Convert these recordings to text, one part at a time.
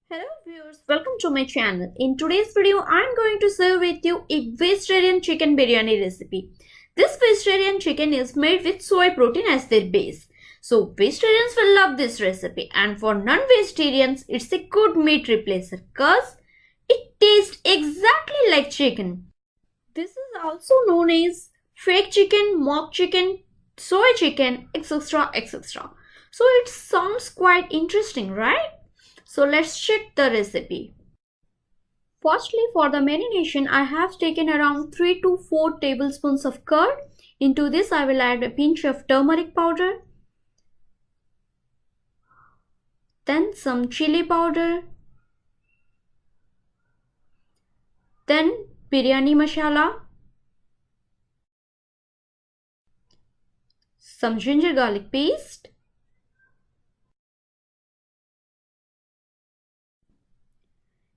Hello viewers, welcome to my channel. In today's video, I am going to share with you a vegetarian chicken biryani recipe. This vegetarian chicken is made with soy protein as their base. So vegetarians will love this recipe, and for non-vegetarians, it's a good meat replacer because it tastes exactly like chicken. This is also known as fake chicken, mock chicken, soy chicken, etc. etc. So it sounds quite interesting, right? So let's check the recipe. Firstly, for the marination, I have taken around 3 to 4 tablespoons of curd. Into this, I will add a pinch of turmeric powder, then some chili powder, then biryani masala, some ginger garlic paste,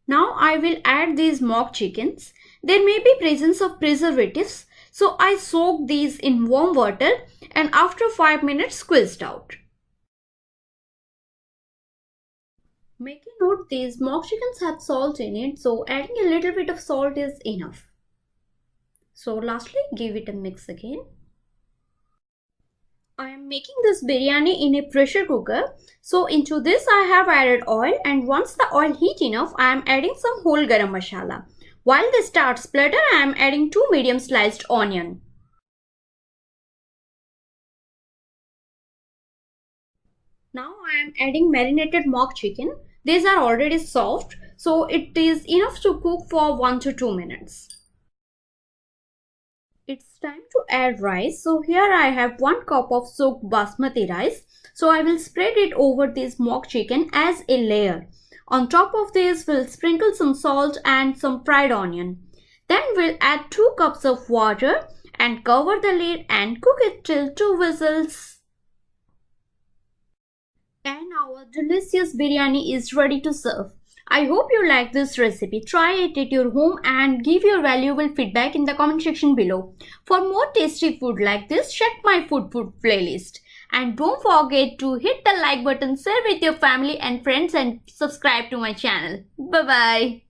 Now I will add these mock chickens. There may be presence of preservatives, so I soak these in warm water and after 5 minutes squeezed out. Make a note, these mock chickens have salt in it, so adding a little bit of salt is enough. So lastly, give it a mix again. I am making this biryani in a pressure cooker. So into this I have added oil, and once the oil heat enough, I am adding some whole garam masala. While this starts splutter, I am adding 2 medium sliced onion. Now I am adding marinated mock chicken. These are already soft, so it is enough to cook for 1 to 2 minutes. It's time to add rice. So here I have 1 cup of soaked basmati rice. So I will spread it over this mock chicken as a layer. On top of this, we'll sprinkle some salt and some fried onion. Then we'll add 2 cups of water and cover the lid and cook it till 2 whistles. And our delicious biryani is ready to serve. I hope you like this recipe. Try it at your home and give your valuable feedback in the comment section below. For more tasty food like this, check my food playlist. And don't forget to hit the like button, share with your family and friends, and subscribe to my channel. Bye bye.